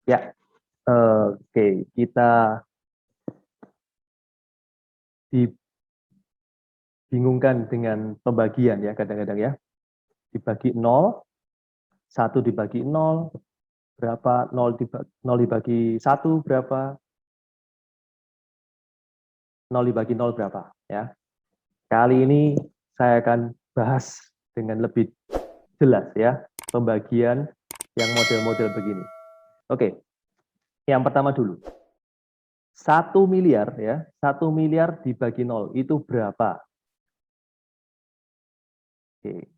Ya, oke, kita dibingungkan dengan pembagian ya kadang-kadang ya. Dibagi 0, 1 dibagi 0, berapa? 0 dibagi 1 berapa? 0 dibagi 0 berapa? Ya. Kali ini saya akan bahas dengan lebih jelas ya pembagian yang model-model begini. Oke, yang pertama dulu. 1 miliar ya, 1 miliar dibagi 0 itu berapa? Oke,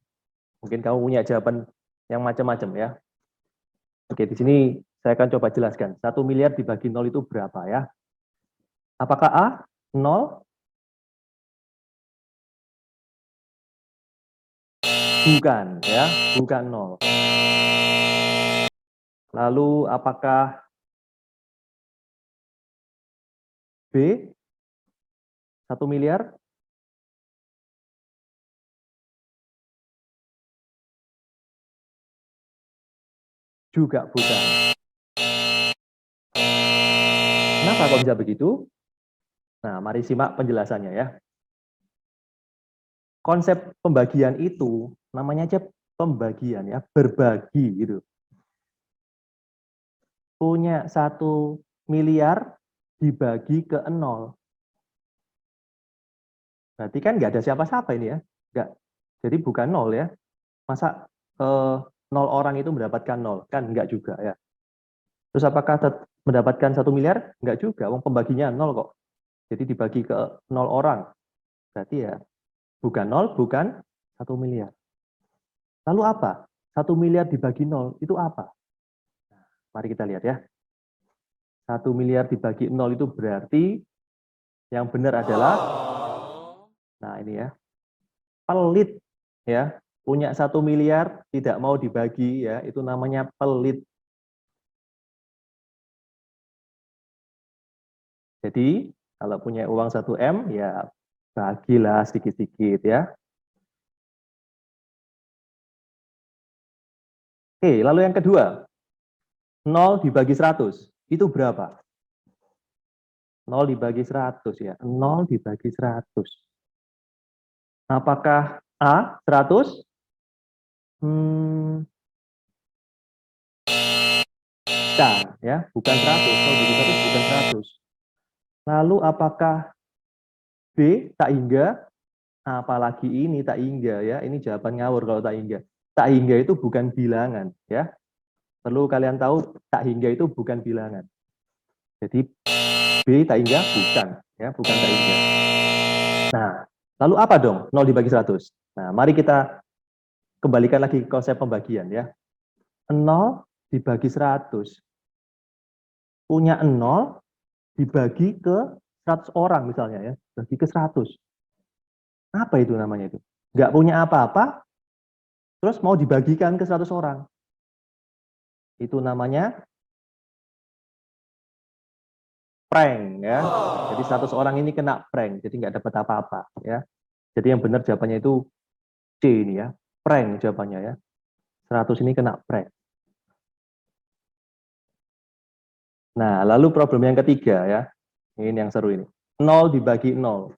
mungkin kamu punya jawaban yang macam-macam ya. Oke, di sini saya akan coba jelaskan. 1 miliar dibagi 0 itu berapa ya? Apakah A? 0? Bukan ya, bukan 0. Lalu apakah B? 1 miliar? Juga bukan. Kenapa kok bisa begitu? Nah, mari simak penjelasannya ya. Konsep pembagian itu namanya aja pembagian ya, berbagi gitu. Punya 1 miliar dibagi ke 0. Berarti kan nggak ada siapa-siapa ini ya. Nggak. Jadi bukan 0 ya. Masa 0 orang itu mendapatkan 0? Kan nggak juga ya. Terus apakah mendapatkan 1 miliar? Nggak juga. Wong pembaginya 0 kok. Jadi dibagi ke 0 orang. Berarti ya bukan 0, bukan 1 miliar. Lalu apa? 1 miliar dibagi 0 itu apa? Mari kita lihat ya. 1 miliar dibagi 0 itu berarti yang benar adalah, nah ini ya, pelit ya. Punya 1 miliar tidak mau dibagi ya, itu namanya pelit. Jadi kalau punya uang 1 M ya bagilah sedikit-sedikit ya. Oke, lalu yang kedua, 0 dibagi 100 itu berapa? 0 dibagi 100 ya, 0 dibagi 100. Apakah A 100? Hmm, bukan ya, bukan 100. 0 dibagi 100 bukan 100. Lalu apakah B tak hingga? Apalagi ini tak hingga ya, ini jawaban ngawur kalau tak hingga. Tak hingga itu bukan bilangan ya. Perlu kalian tahu tak hingga itu bukan bilangan. Jadi B tak hingga bukan ya, bukan tak hingga. Nah, lalu apa dong 0 dibagi 100? Nah, mari kita kembalikan lagi ke konsep pembagian ya. 0 dibagi 100. Punya 0 dibagi ke 100 orang misalnya ya, bagi ke 100. Apa itu namanya itu? Nggak punya apa-apa, terus mau dibagikan ke 100 orang. Itu namanya prank ya. Jadi 100 orang ini kena prank, jadi nggak dapat apa-apa ya. Jadi yang benar jawabannya itu C ini ya, prank jawabannya ya. 100 ini kena prank. Nah, lalu problem yang ketiga ya. Ini yang seru ini. 0 dibagi 0.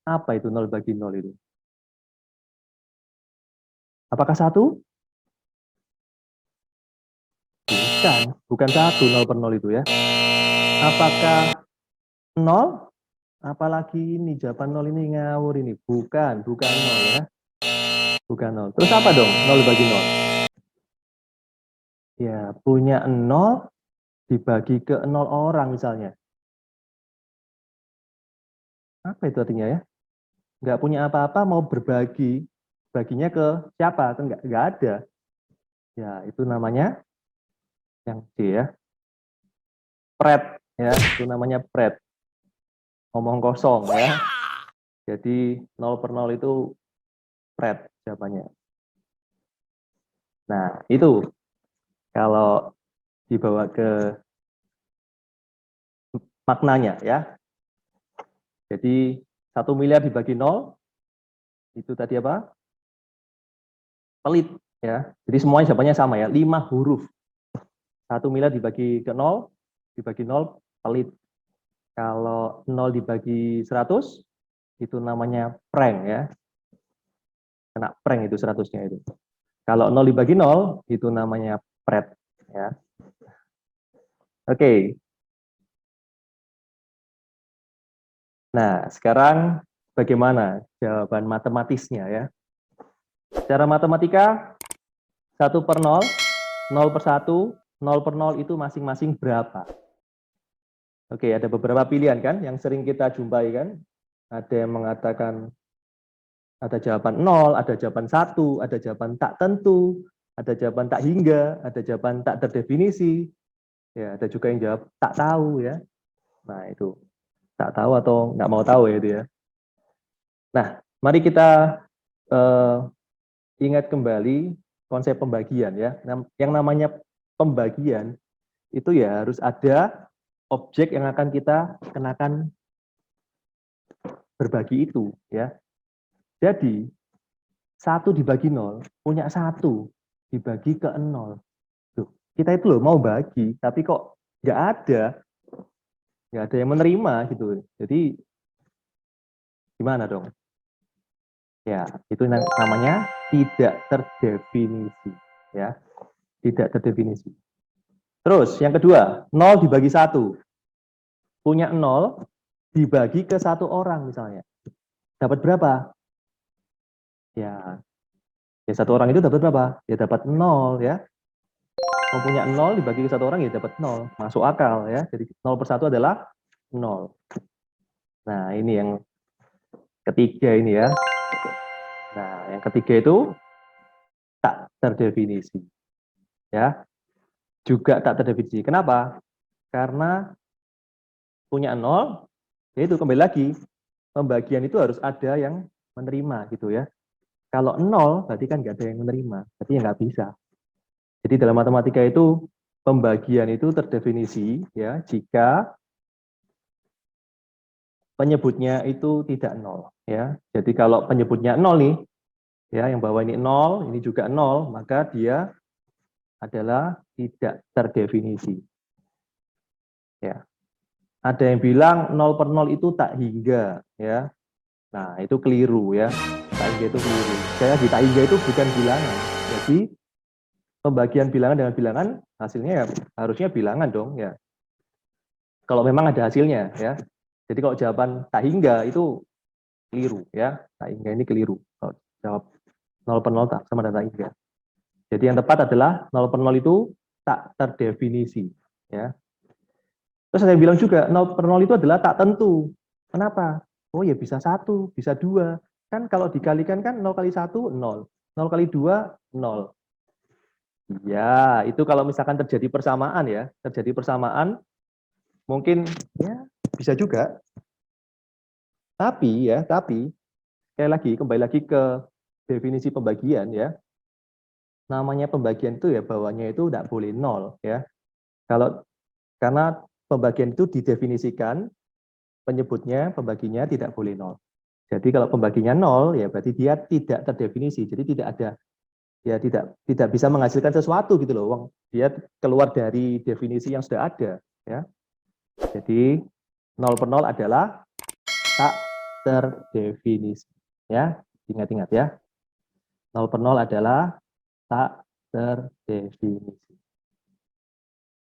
Apa itu 0 bagi 0 itu? Apakah 1? Bukan, bukan 1 0 per 0 itu ya. Apakah 0? Apalagi ini jawaban 0 ini ngawur ini. Bukan, bukan 0 ya. Bukan 0. Terus apa dong 0 bagi 0? Ya, punya 0 dibagi ke 0 orang misalnya. Apa itu artinya ya? Nggak punya apa-apa mau berbagi. Baginya ke siapa? Kan nggak ada. Ya, itu namanya yang C ya. Pret ya, itu namanya pret. Ngomong kosong ya. Jadi 0 per 0 itu pret jawabannya. Nah, itu kalau dibawa ke maknanya ya. Jadi 1 miliar dibagi 0 itu tadi apa? Pelit ya. Jadi semuanya jawabannya sama ya, 5 huruf. 1 miliar dibagi ke 0, dibagi 0 pelit. Kalau 0 dibagi 100, itu namanya prank ya. Kena prank itu 100-nya itu. Kalau 0 dibagi 0, itu namanya pret ya. Oke. Nah, sekarang bagaimana jawaban matematisnya ya? Secara matematika, 1 per 0, 0 per 1, 0 per 0 itu masing-masing berapa? Oke, ada beberapa pilihan kan yang sering kita jumpai kan. Ada yang mengatakan ada jawaban 0, ada jawaban 1, ada jawaban tak tentu, ada jawaban tak hingga, ada jawaban tak terdefinisi. Ya, ada juga yang jawab tak tahu ya. Nah, itu tak tahu atau nggak mau tahu ya itu ya. Nah, mari kita ingat kembali konsep pembagian ya. Yang namanya pembagian itu ya harus ada objek yang akan kita kenakan berbagi itu ya. Jadi 1 dibagi 0 punya 1 dibagi ke 0. Tuh, kita itu loh mau bagi tapi kok nggak ada yang menerima gitu. Jadi gimana dong? Ya, itu namanya tidak terdefinisi ya. Tidak terdefinisi. Terus yang kedua, 0 dibagi 1. Punya 0 dibagi ke 1 orang misalnya. Dapat berapa? Ya, 1 orang itu dapat berapa? Ya dapat 0 ya. Mempunyai 0 dibagi ke 1 orang ya dapat 0. Masuk akal ya. Jadi 0 per 1 adalah 0. Nah, ini yang ketiga ini ya. Nah, yang ketiga itu tak terdefinisi. Ya. Juga tak terdefinisi. Kenapa? Karena punya 0, yaitu kembali lagi, pembagian itu harus ada yang menerima gitu ya. Kalau 0, berarti kan nggak ada yang menerima. Berarti ya nggak bisa. Jadi dalam matematika itu, pembagian itu terdefinisi ya jika penyebutnya itu tidak 0 ya. Jadi kalau penyebutnya 0 nih ya, yang bawah ini 0, ini juga 0, maka dia adalah tidak terdefinisi. Ya. Ada yang bilang 0 per 0 itu tak hingga ya. Nah, itu keliru ya. Tak hingga itu keliru. Saya di tak hingga itu bukan bilangan. Jadi pembagian bilangan dengan bilangan hasilnya ya harusnya bilangan dong ya. Kalau memang ada hasilnya ya. Jadi kalau jawaban tak hingga itu keliru ya. Tak hingga ini keliru. Kalau jawab 0 per 0 tak sama dengan tak hingga. Jadi yang tepat adalah 0 per 0 itu tak terdefinisi ya. Terus saya bilang juga 0 per 0 itu adalah tak tentu. Kenapa? Oh ya bisa 1, bisa 2. Kan kalau dikalikan kan 0 kali 1, 0. 0 kali 2, 0. Ya, itu kalau misalkan terjadi persamaan ya. Terjadi persamaan, mungkin ya bisa juga. Tapi sekali lagi, kembali lagi ke definisi pembagian ya. Namanya pembagian itu ya bawahnya itu tidak boleh 0 ya. Karena pembagian itu didefinisikan penyebutnya, pembaginya tidak boleh 0. Jadi kalau pembaginya 0 ya berarti dia tidak terdefinisi. Jadi tidak ada ya tidak bisa menghasilkan sesuatu gitu loh. Dia keluar dari definisi yang sudah ada ya. Jadi 0 per 0 adalah tak terdefinisi ya. Ingat-ingat ya. 0 per 0 adalah tak terdefinisi.